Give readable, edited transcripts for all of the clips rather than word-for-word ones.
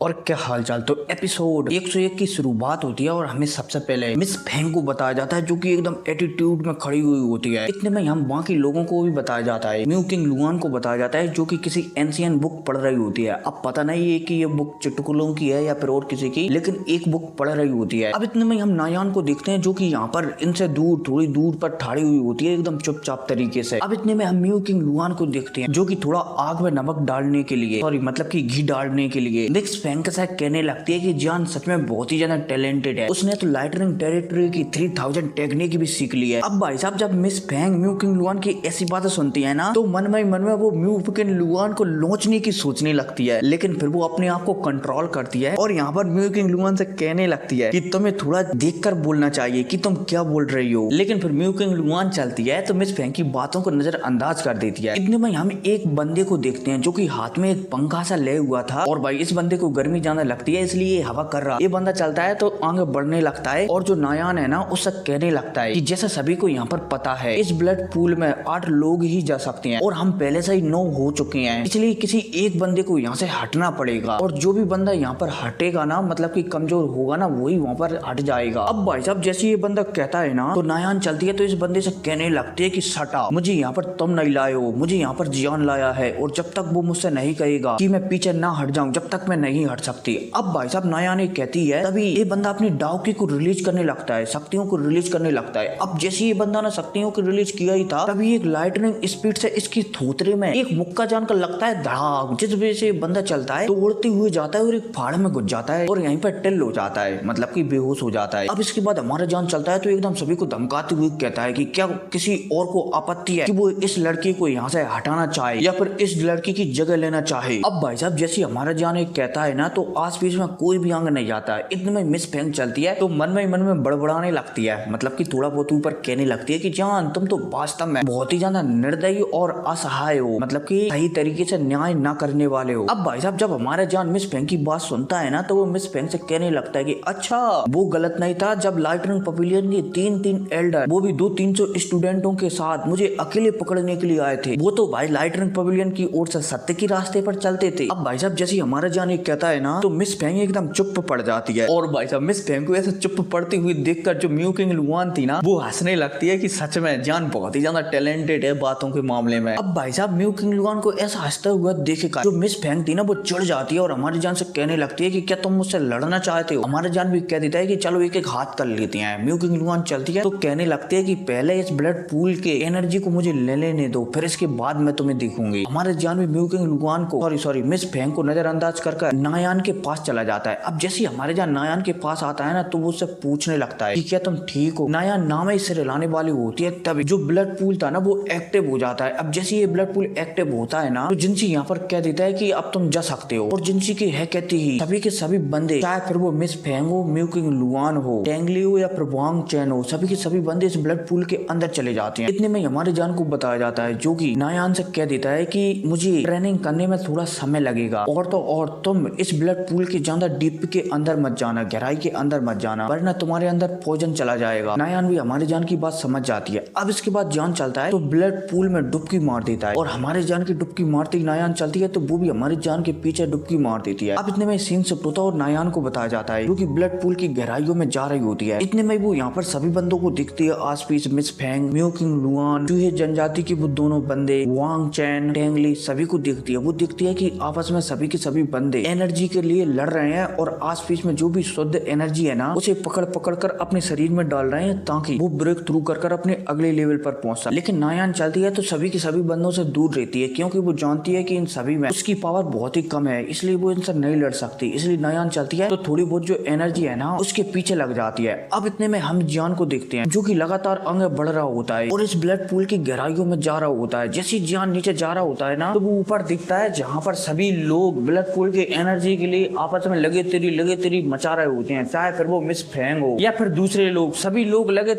और क्या हालचाल। तो एपिसोड 101 की शुरुआत होती है और हमें सबसे पहले मिस फेंग को बताया जाता है जो कि एकदम एटीट्यूड में खड़ी हुई होती है। इतने में हम बाकी लोगों को भी बताया जाता है। म्यू किंग लुआन को बताया जाता है जो कि किसी एंशियंट बुक पढ़ रही होती है। अब पता नहीं है कि ये बुक चुटकुलों की है या फिर और किसी की, लेकिन एक बुक पढ़ रही होती है। अब इतने में हम नायान को देखते हैं जो कि यहाँ पर इनसे दूर थोड़ी दूर पर ठाड़ी हुई होती है एकदम चुपचाप तरीके से। अब इतने में हम म्यू किंग लुआन को देखते हैं जो कि थोड़ा आग में नमक डालने के लिए, सॉरी मतलब कि घी डालने के लिए मिक्स फेंग के साथ कहने लगती है कि जान सच में बहुत ही ज्यादा टैलेंटेड है, उसने तो लाइटनिंग टेरिटरी की 3000 टेक्निक भी सीख ली है। अब भाई साहब जब miss Feng Mu King Luann की ऐसी बातें सुनती है ना, तो मन में वो म्यू किंग लुआन को लोचने की सोचने लगती है, लेकिन फिर वो अपने आप को कंट्रोल करती है और यहाँ पर म्यू किंग लुआन से कहने लगती है कि तुम्हें थोड़ा देखकर बोलना चाहिए कि तुम क्या बोल रही हो। लेकिन फिर म्यू किंग लुआन चलती है तो मिस फेंग की बातों को नजरअंदाज कर देती है। इतने में हम एक बंदे को देखते हैं जो कि हाथ में एक पंखा सा ले हुआ था और भाई इस बंदे को गर्मी ज्यादा लगती है इसलिए हवा कर रहा। ये बंदा चलता है तो आगे बढ़ने लगता है और जो नायान है ना उससे कहने लगता है कि जैसा सभी को यहाँ पर पता है इस ब्लड पूल में 8 लोग ही जा सकते हैं और हम पहले से ही 9 हो चुके हैं, इसलिए किसी एक बंदे को यहाँ से हटना पड़ेगा और जो भी बंदा यहाँ पर हटेगा ना, मतलब कि कमजोर होगा ना, वही वहाँ पर हट जाएगा। अब भाई साहब जैसे ये बंदा कहता है ना तो नायान चलती है तो इस बंदे से कहने लगती है कि सटा, मुझे यहाँ पर तुम नहीं लाए हो, मुझे यहाँ पर जियान लाया है और जब तक वो मुझसे नहीं कहेगा कि मैं पीछे ना हट जाऊं जब तक मैं नहीं हट सकती। अब भाई साहब नायान कहती है तभी ये बंदा अपनी डाउकी को रिलीज करने लगता है, शक्तियों को रिलीज करने लगता है। अब जैसे ये बंदा ना शक्तियों को रिलीज किया ही था तभी एक लाइटनिंग स्पीड से इसकी थोतरे में एक मुक्का जानकर लगता है धड़ाक, जिस वजह से बंदा चलता है तो उड़ते हुए जाता है और एक पहाड़ में घुस जाता है और यहीं पर टिल हो जाता है, मतलब कि बेहोश हो जाता है। अब इसके बाद हमारा जान चलता है तो एकदम सभी को धमकाते हुए कहता है कि क्या किसी और को आपत्ति है कि वो इस लड़की को यहाँ से हटाना चाहे या फिर इस लड़की की जगह लेना चाहे। अब भाई साहब जैसे हमारा जान एक कहता है ना तो आस पास में कोई भी आंग नहीं जाता है। इतने में मिस फेंग चलती है तो मन में बड़बड़ाने लगती है, मतलब कि थोड़ा बहुत ऊपर कहने लगती है कि जान तुम तो वास्तव में बहुत ही ज्यादा निर्दयी और असहाय हो, मतलब कि सही तरीके से न्याय ना करने वाले हो। अब भाई साहब जब हमारा जान मिस फेंग की बात सुनता है ना तो वो मिस फेंग से कहने लगता है कि अच्छा वो गलत नहीं था जब लाइटनिंग पवेलियन के 3 एल्डर, वो भी 200-300 स्टूडेंटों के साथ मुझे अकेले पकड़ने के लिए आए थे, वो तो भाई लाइटनिंग पवेलियन की ओर से सत्य के रास्ते पर चलते थे। अब भाई साहब जैसे हमारा जान एक कहता है ना तो मिस फेंग एकदम चुप पड़ जाती है और भाई साहब मिस फेंग को ऐसे चुप पड़ती हुई देखकर जो म्यू किंग लुआन थी ना वो हंसने लगती है कि सच में जान बहुत ही ज्यादा टैलेंटेड है बातों के मामले में। अब भाई साहब म्यू किंग लुआन को ऐसा हंसता हुआ देखेगा जो मिस फेंग थी ना वो चिढ़ जाती है और हमारी जान से कहने लगती है कि क्या तुम मुझसे लड़ना चाहते हो। हमारा जान भी कह देता है कि चलो एक एक हाथ कर लेते हैं। म्यू किंग लुआन चलती है तो कहने लगती है कि पहले इस ब्लड पूल के एनर्जी को मुझे ले लेने दो, फिर इसके बाद मैं तुम्हें देखूंगी। हमारे जान भी म्यू किंग लुआन को सॉरी मिस फेंग को नजरअंदाज कर नायान के पास चला जाता है। अब जैसे हमारे जान नायान के पास आता है ना तो वो उससे पूछने लगता है कि क्या तुम ठीक हो। नायान नाम ही सिर हिलाने वाली होती है तभी जो ब्लड पूल था ना वो एक्टिव हो जाता है। अब जैसे ये ब्लड पूल एक्टिव होता है ना तो जिनसी यहाँ पर कह देता है कि अब तुम जा सकते हो और जिनसी की है कहती ही सभी के सभी बंदे, चाहे फिर वो मिस फेंग हो, म्यू किंग लुआन हो, टेंगली हो या फिर वांग चैन हो, सभी के सभी बंदे इस ब्लड पूल के अंदर चले जाते हैं। इतने में हमारे जान को बताया जाता है जो कि नायान से कह देता है कि मुझे ट्रेनिंग करने में थोड़ा समय लगेगा और तो और तुम इस ब्लड पूल के ज्यादा डीप के अंदर मत जाना, गहराई के अंदर मत जाना वरना तुम्हारे अंदर पॉइजन चला जाएगा। नायान भी हमारे जान की बात समझ जाती है। अब इसके बाद जान चलता है तो ब्लड पूल में डुबकी मार देता है और हमारे जान की डुबकी मारती नायान चलती है तो वो भी हमारी जान के पीछे डुबकी मार देती है। अब इतने में सीन शिफ्ट होता है और नायान को बताया जाता है जो कि ब्लड पूल की गहराइयों में जा रही होती है। इतने में वो यहाँ पर सभी बंदों को दिखती है आस पास, miss Feng, Mu King Luan, चूहे जनजाति के वो दोनों बंदे, वांग चैन, टेंगली, सभी को दिखती है। वो दिखती है कि आपस में सभी के सभी बंदे एनर्जी के लिए लड़ रहे हैं और आस पास में जो भी शुद्ध एनर्जी है ना उसे पकड़ कर अपने शरीर में डाल रहे हैं ताकि वो ब्रेक थ्रू कर अपने अगले लेवल पर पहुंच सके। लेकिन नायान चलती है तो सभी के सभी बंदों से दूर रहती है क्योंकि वो जानती है कि इन सभी में उसकी पावर बहुत ही कम है, इसलिए वो इनसे नहीं लड़ सकती। इसलिए नायान चलती है तो थोड़ी बहुत जो एनर्जी है ना उसके पीछे लग जाती है। अब इतने में हम जान को देखते हैं जो कि लगातार आगे बढ़ रहा होता है और इस ब्लड पूल की गहराइयों में जा रहा होता है। जैसे जान नीचे जा रहा होता है ना तो वो ऊपर दिखता है जहाँ पर सभी लोग ब्लड पूल की एनर्जी के लिए आपस में लगे तेरी मचा रहे होते हैं, चाहे फिर वो मिस फेंग हो या फिर दूसरे लोग, सभी लोग लगे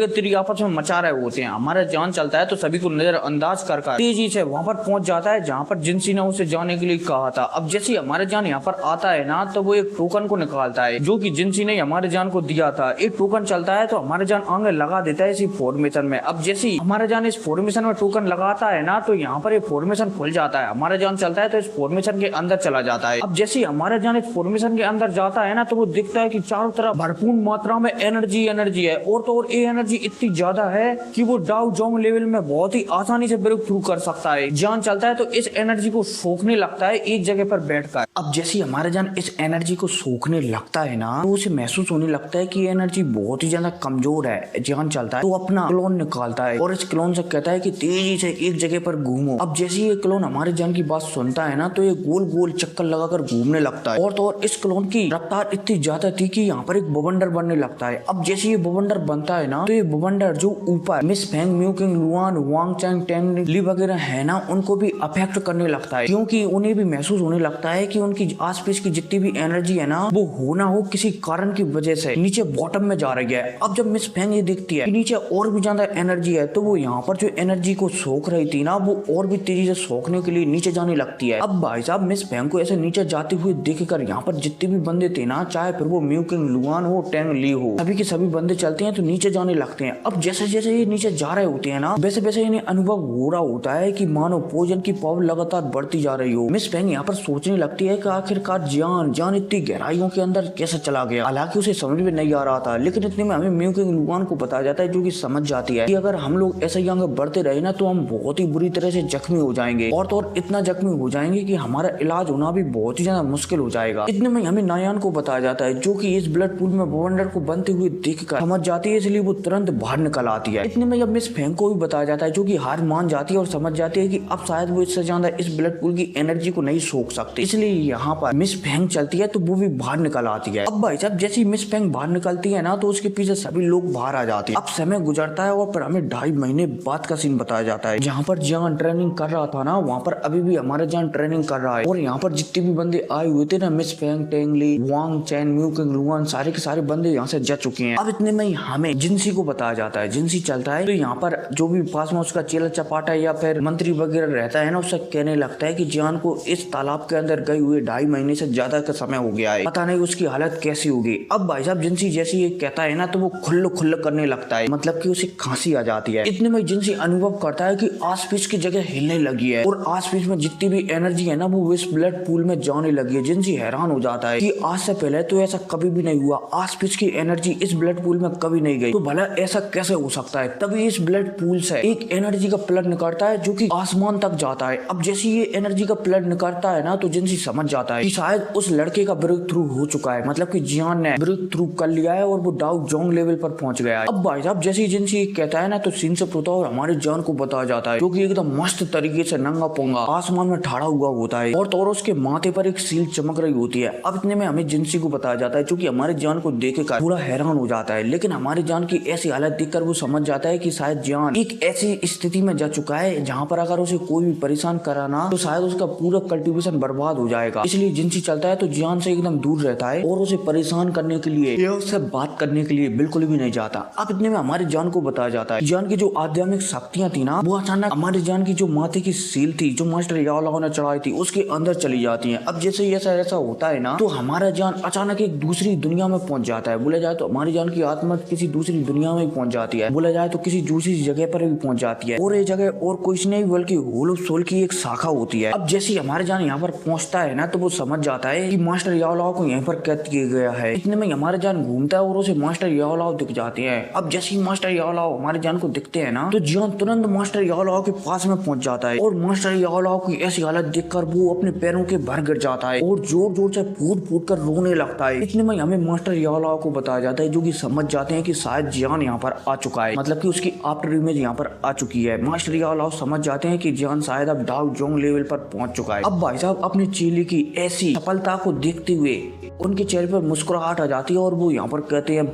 तेरी आपस में मचा रहे होते हैं। हमारा जान चलता है तो सभी को नजरअंदाज कर तेजी से वहां पर पहुंच जाता है जहां पर जिनसी ने उसे जाने के लिए कहा था। अब जैसे हमारे जान यहाँ पर आता है ना तो वो एक टोकन को निकालता है जो कि जिनसी ने हमारे जान को दिया था। एक टोकन चलता है तो हमारे जान आगे लगा देता है इसी फॉर्मेशन में। अब जैसे हमारे जान इस फॉर्मेशन में टोकन लगाता है ना तो यहाँ पर ये फॉर्मेशन खुल जाता है। हमारा जान चलता है तो इस फॉर्मेशन के अंदर चला जाता है। अब जैसे जैसे ही हमारा जान इस फॉर्मेशन के अंदर जाता है ना तो वो दिखता है कि चारों तरफ भरपूर मात्रा में एनर्जी है और तो और ये एनर्जी इतनी ज्यादा है कि वो डाउ जोंग लेवल में बहुत ही आसानी से ब्रेक थ्रू कर सकता है। जान चलता है तो इस एनर्जी को सोखने लगता है एक जगह पर बैठकर। अब जैसे ही हमारा जान इस एनर्जी को सोखने लगता है ना तो उसे महसूस होने लगता है कि एनर्जी बहुत ही ज्यादा कमजोर है। जान चलता है तो अपना क्लोन निकालता है और इस क्लोन से कहता है कि तेजी से एक जगह पर घूमो। अब जैसे ये क्लोन हमारे जान की बात सुनता है ना तो ये गोल गोल चक्कर लगाकर घूमने लगता है और तो और इस क्लोन की रफ्तार इतनी ज्यादा थी कि यहाँ पर एक बवंडर बनने लगता है। अब जैसे ये बवंडर बनता है ना तो ये बवंडर जो ऊपर मिस फेंग, म्यूकिंग लुआन, वांग चैंग, टेंग ली वगैरह है ना उनको भी अफेक्ट करने लगता है, क्योंकि उन्हें भी महसूस होने लगता है कि उनकी आसपास की जितनी भी एनर्जी है ना वो हो ना हो किसी कारण की वजह से नीचे बॉटम में जा रही है। अब जब मिस फेंग ये देखती है कि नीचे और भी ज्यादा एनर्जी है तो वो यहाँ पर जो एनर्जी को सोख रही थी ना वो और भी तेजी से सोखने के लिए नीचे जाने लगती है। अब भाई साहब मिस फेंग को ऐसे नीचे जाते हुए देखकर यहाँ पर जितने भी बंदे थे ना, चाहे फिर वो म्यूकिंग लुआन हो, टेंग ली हो, सभी के सभी बंदे चलते हैं तो नीचे जाने लगते हैं। अब जैसे जैसे ये नीचे जा रहे होते हैं ना वैसे वैसे इन्हें अनुभव हो रहा होता है कि मानो पोजन की पावर लगातार बढ़ती जा रही हो। मिस फेंग यहाँ पर सोचने लगती है कि आखिरकार जान इतनी गहराइयों के अंदर कैसे चला गया। हालांकि उसे समझ में नहीं आ रहा था, लेकिन इतने में हमें म्यूकिंग लुआन को बताया जाता है जो कि समझ जाती है कि अगर हम लोग ऐसे ही आगे बढ़ते रहे ना तो हम बहुत ही बुरी तरह से जख्मी हो जाएंगे और तो और इतना जख्मी हो जाएंगे कि हमारा इलाज होना भी बहुत ही ज्यादा मुश्किल हो जाएगा। इतने में हमें नायान को बताया जाता है जो कि इस ब्लड पूल में बवंडर को बनते हुए देखकर समझ जाती है, इसलिए वो तुरंत बाहर निकल आती है। इतने में जब मिस फेंग को भी बताया जाता है जो कि हार मान जाती है और समझ जाती है कि अब शायद वो इससे ज्यादा इस ब्लड पूल की एनर्जी को नहीं सोख सकती, इसलिए यहाँ पर मिस फेंग चलती है तो वो भी बाहर निकल आती है। अब भाई साहब जैसे मिस फेंग बाहर निकलती है ना तो उसके पीछे सभी लोग बाहर आ जाते हैं। अब समय गुजरता है और फिर हमें 2.5 महीने बाद का सीन बताया जाता है जहाँ पर जान ट्रेनिंग कर रहा था ना वहाँ पर अभी भी हमारा जान ट्रेनिंग कर रहा है और यहाँ पर जितने भी बंदे आए हुए थे ना मिस फेंग, टेंग ली, वांग चैन, म्यूकिंग लुआन सारे के सारे बंदे यहाँ से जा चुके हैं। अब इतने में हमें जिनसी को बताया जाता है। जिनसी चलता है तो यहाँ पर जो भी पास में उसका चेला चपाटा या फिर मंत्री वगैरह रहता है ना उससे कहने लगता है कि जान को इस तालाब के अंदर गए हुए 2.5 महीने से ज्यादा का समय हो गया है, पता नहीं उसकी हालत कैसी होगी। अब भाई साहब जिनसी जैसे ये कहता है ना तो वो खुल्ल करने लगता है, मतलब कि उसे खांसी आ जाती है। इतने में जिनसी अनुभव करता है कि आसपास की जगह हिलने लगी है और आसपास में जितनी भी एनर्जी है ना वो इस ब्लड पूल में जाने लगी है। जिनसी हैरान हो जाता है कि आज से पहले तो ऐसा कभी भी नहीं हुआ, आसपास की एनर्जी इस ब्लड पूल में कभी नहीं गई, तो भला ऐसा कैसे हो सकता है। तभी इस ब्लड पूल से एक एनर्जी का प्लग निकलता है जो कि आसमान तक जाता है। अब जैसे ये एनर्जी का प्लग निकलता है ना तो जिनसी समझ जाता है कि शायद उस लड़के का ब्रेक थ्रू हो चुका है, मतलब कि जियान ने ब्रेक थ्रू कर लिया है और वो डाउ जोंग लेवल पर पहुंच गया है। अब भाई साहब जैसे जिनसी कहता है ना तो सीन से प्रोता और हमारे जान को बताया जाता है जो कि एकदम मस्त तरीके से नंगा पोंगा आसमान में ठाड़ा हुआ होता है और तो उसके माथे पर एक सील चमक रही होती है। अब इतने में हमें जिनसी को बताया जाता है जो कि हमारे जान को देखकर पूरा हैरान हो जाता है, लेकिन हमारे जान की ऐसी हालत देखकर वो समझ जाता है कि शायद जान एक ऐसी स्थिति में जा चुका है जहाँ पर अगर उसे कोई भी परेशान कराना तो शायद उसका पूरा कल्टीवेशन बर्बाद हो जाएगा। इसलिए जिनसी चलता है तो जान से एकदम दूर रहता है और उसे परेशान करने के लिए या उससे बात करने के लिए बिल्कुल भी नहीं जाता। अब इतने में हमारे जान को बताया जाता है जान की जो आध्यात्मिक शक्तियां थी ना वो अचानक हमारे जान की जो माथे की सील थी जो मास्टर याओलाओ ने चढ़ाई थी उसके अंदर चली जाती है। अब जैसे ऐसा होता है ना तो हमारा जान अचानक एक दूसरी दुनिया में पहुंच जाता है। बोला जाए तो हमारी जान की आत्मा किसी दूसरी दुनिया में पहुंच जाती है, बोला जाए तो किसी दूसरी जगह पर भी पहुंच जाती है और ये जगह और कुछ नहीं बल्कि होलो सोल की एक शाखा होती है। अब जैसे हमारे जान यहाँ पर पहुंचता है ना तो वो समझ जाता है कि मास्टर याओलाओ को यहीं पर कैद किया गया है। इतने में हमारे जान घूमता है और उसे मास्टर याओलाओ दिख जाते हैं। अब जैसे ही मास्टर याओलाओ हमारे जान को दिखते हैं ना तो जान तुरंत मास्टर याओलाओ के पास में पहुंच जाता है और मास्टर याओलाओ की ऐसी हालत देखकर वो अपने पैरों के भर गिर जाता है और जोर जोर से फूट कर रोने लगता है। इतने में हमें मास्टर याओलाओ को बताया जाता है जो कि समझ जाते हैं कि शायद जियान यहाँ पर आ चुका है, मतलब कि उसकी आफ्टर इमेज यहाँ पर आ चुकी है। मास्टर याओलाओ समझ जाते हैं कि जियान शायद अब डाउ जोंग लेवल पर पहुंच चुका है। अब भाई साहब अपने चेले की ऐसी सफलता को देखते हुए उनके चेहरे पर मुस्कुराहट आ जाती है और वो यहाँ पर कहते हैं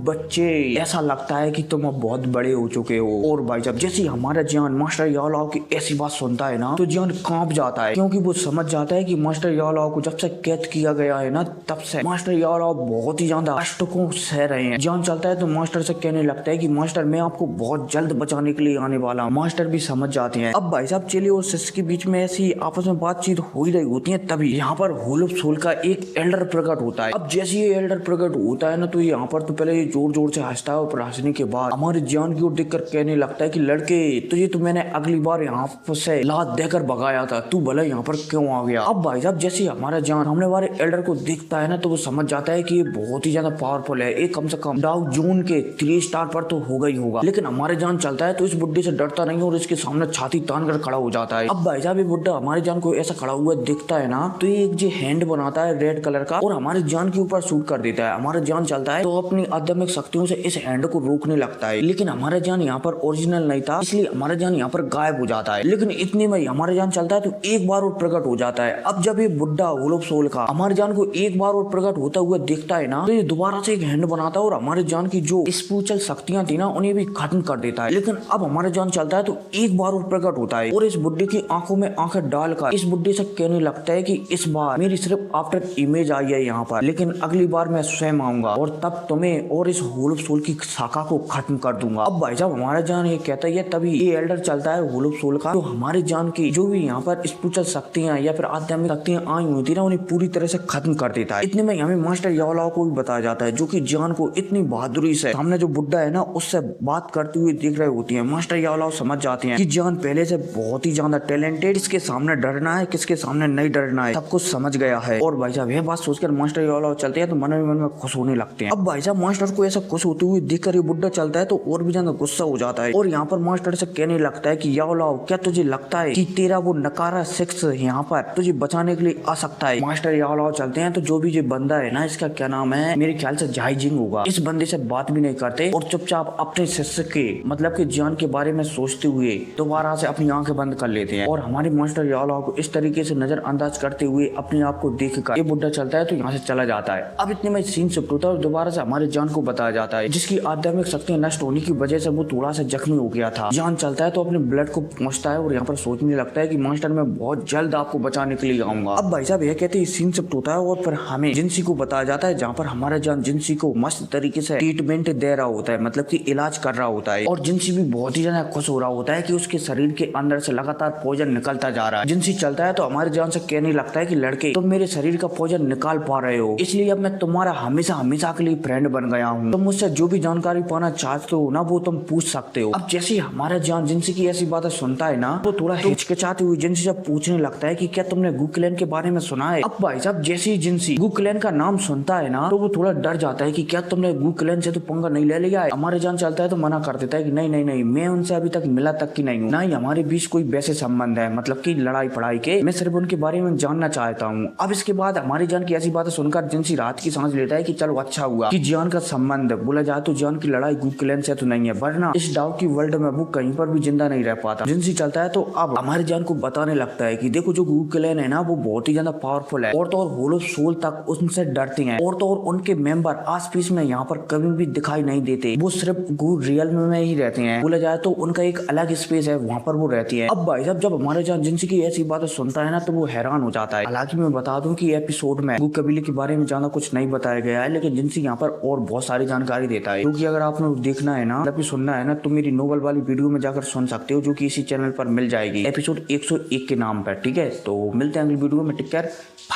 बच्चे ऐसा लगता है कि तुम अब बहुत बड़े हो चुके हो। और भाई साहब जैसे हमारा जियान मास्टर याओलाओ की ऐसी बात सुनता है ना तो जियान कांप जाता है क्योंकि वो समझ जाता है कि मास्टर याओलाओ को जब से कैद किया गया है ना तब से मास्टर याओलाओ बहुत ही ज्यादा कष्ट को सह रहे हैं। जियान चलता है तो मास्टर से कहने लगता है कि मास्टर मैं आपको बहुत जल्द बचाने के लिए आने वाला हूं। मास्टर भी समझ जाते हैं। अब भाई साहब चेले और शिष्य के बीच में ऐसी आपस में बातचीत हो ही रही होती है तभी यहाँ पर होलो सोल का एक एल्डर प्रकट होता है। अब जैसे ये एल्डर प्रकट होता है ना तो यहाँ पर तो पहले ये जोर जोर से हंसता है और फिर हंसने के बाद हमारे जान की ओर देखकर कहने लगता है कि लड़के तुझे तो मैंने अगली बार यहाँ से लात देकर भगाया था, तू भला यहाँ पर क्यों आ गया। अब भाई साहब जैसे हमारा जान हमने वाले एल्डर को देखता है ना तो वो समझ जाता है कि ये बहुत ही ज्यादा पावरफुल है, ये कम से कम डाउ जोन के 3 स्टार पर तो होगा ही होगा। लेकिन हमारे जान चलता है तो इस बुड्ढे से डरता नहीं और इसके सामने छाती तान कर खड़ा हो जाता है। अब भाई साहब ये बुड्ढा हमारे जान को ऐसा खड़ा हुआ दिखता है ना तो ये एक जो हैंड बनाता है रेड कलर का और हमारे जान के ऊपर शूट कर देता है। हमारा जान चलता है तो अपनी आध्यात्मिक शक्तियों से इस हैंड को रोकने लगता है, लेकिन हमारा जान यहाँ पर ओरिजिनल नहीं था इसलिए हमारा जान यहाँ पर गायब हो जाता है। लेकिन इतने में हमारा जान चलता है तो एक बार और प्रकट हो जाता है। अब जब ये बुड्ढा वोल्फ सोल का हमारे जान को एक बार और प्रकट होता हुआ देखता है ना तो ये दोबारा से एक हैंड बनाता है और हमारे जान की जो स्पिरिचुअल शक्तियां थी ना उन्हें भी खत्म कर देता है। लेकिन अब हमारा जान चलता है तो एक बार और प्रकट होता है और इस बुड्ढे की आंखों में आंखें डालकर इस बुड्ढे से कहने लगता है कि इस बार मेरी सिर्फ आफ्टर इमेज आई है यहाँ पर, लेकिन अगली बार मैं स्वयं आऊंगा और तब तुम्हें और इस वोल्फ सोल की शाखा को खत्म कर दूंगा। अब भाई साहब हमारा जान ये कहता है तभी ये एल्डर चलता है वोल्फ सोल का, तो हमारे जान की जो भी यहाँ पर स्पिरिचुअल शक्तियां या फिर आध्यात्मिक शक्तियां आई हुई थी ना उन्हें पूरी तरह से खत्म कर देता है। इतने में हमें मास्टर यावलाओ को भी बताया जाता है जो कि जान को इतनी बहादुरी से सामने जो बुड्ढा है ना उससे बात करते हुए देख रहे होती है। मास्टर यावलाओ समझ जाते हैं कि जान पहले से बहुत ही ज्यादा टैलेंटेड, किसके सामने डरना है किसके सामने नहीं डरना है सब कुछ समझ गया है। और भाई साहब यह बात सोचकर मास्टर यावलाओ चलते हैं तो मन में खुश होने लगते हैं। अब भाई साहब मास्टर को ऐसा खुश होते हुए देखकर ये बुड्ढा चलता है तो और भी ज्यादा गुस्सा हो जाता है और यहाँ पर मास्टर से कहने लगता है कि यावलाओ क्या तुझे लगता है कि तेरा वो नकारा सेक्स यहाँ पर तुझे बचाने के लिए आ सकता है। मास्टर यावलाओ चलते हैं तो जो भी ये बंदा है ना इसका क्या नाम है मेरे ख्याल से जाइजिंग होगा, इस बंदे से बात भी नहीं करते और चुपचाप अपने शिष्य के मतलब के जान के बारे में सोचते हुए दोबारा से अपनी आंखें बंद कर लेते हैं और हमारे मास्टर यावलाओ को इस तरीके से नजरअंदाज करते हुए अपने आप को देखकर ये बुड्ढा चलता है तो यहाँ से चला जाता है। अब इतने में सीन शिफ्ट होता है और दोबारा से हमारे जान को बताया जाता है जिसकी आध्यात्मिक शक्तियां नष्ट होने की वजह से वो थोड़ा सा जख्मी हो गया था। जान चलता है तो अपने ब्लड को पहुंचता है और यहाँ पर सोचने लगता है कि मास्टर मैं बहुत जल्द आपको बचाने के लिए आऊंगा। अब भाई साहब यह कहते हैं सीन शिफ्ट होता है और फिर हमें जिंसी को बताया जाता है जहाँ पर हमारा जान जिंसी को मस्त तरीके से ट्रीटमेंट दे रहा होता है, मतलब कि इलाज कर रहा होता है और जिंसी भी बहुत ही ज्यादा खुश हो रहा होता है कि उसके शरीर के अंदर से लगातार पॉइजन निकलता जा रहा है। जिंसी चलता है तो हमारे जान से कहने लगता है कि लड़के तुम मेरे शरीर का पॉइजन निकाल पा रहे हो इसलिए अब मैं तुम्हारा हमेशा हमेशा के लिए फ्रेंड बन गया हूँ, तुम मुझसे जो भी जानकारी पाना चाहते हो ना वो तुम पूछ सकते हो। अब जैसे हमारा जान जिंसी की ऐसी बातें सुनता है ना वो थोड़ा हिचकिचाते हुए जिंसी से पूछने लगता है कि क्या तुमने गुक्लैन के बारे में सुना है। अब भाई साहब जैसे ही जिंसी गुक्लैन का नाम सुनता है ना तो वो थोड़ा डर जाता है कि क्या तुमने गुक्लैन से तो पंगा नहीं ले लिया है। हमारे जान चलता है तो मना कर देता है कि नहीं नहीं नहीं मैं उनसे अभी तक मिला तक की नहीं हूँ, ना ही हमारे बीच कोई वैसे संबंध है मतलब की लड़ाई पढ़ाई के, मैं सिर्फ उनके बारे में जानना चाहता हूँ। अब इसके बाद हमारी जान की ऐसी बातें सुनकर जिंसी रात की सांस लेता है कि चलो अच्छा हुआ कि जान का संबंध बोला जाए तो जान की लड़ाई गुक्लैन से तो नहीं है, वरना इस डाउ की वर्ल्ड में वो कहीं पर भी जिंदा नहीं रह पाता। जिंसी चलता है तो अब हमारी जान को बताने लगता है कि देखो जो गुक्लैन है ना वो बहुत ही ज्यादा पावरफुल है और तो और वोल्फ सोल तक उनसे डरते हैं और तो और उनके मेंबर आस पास में यहाँ पर कभी भी दिखाई नहीं देते, वो सिर्फ रियल में ही रहते हैं। बोला जाए तो उनका एक अलग स्पेस है वहाँ पर वो रहती है। अब भाई साहब जब हमारे जान जिंसी की ऐसी बातें सुनता है ना तो वो हैरान हो जाता है। हालांकि मैं बता दूं कि एपिसोड में गु कबीले के बारे में ज्यादा कुछ नहीं बताया गया है, लेकिन जिनसे यहाँ पर और बहुत सारी जानकारी देता है क्योंकि अगर आपने देखना है ना मतलब सुनना है ना तो मेरी नोवेल वाली वीडियो में जाकर सुन सकते हो जो कि इसी चैनल पर मिल जाएगी एपिसोड 101 के नाम पर। ठीक है तो मिलते हैं अगली वीडियो में, टेक केयर।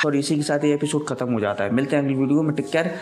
और इसी के साथ ये एपिसोड खत्म हो जाता है। मिलते हैं अगली वीडियो में, टेक केयर।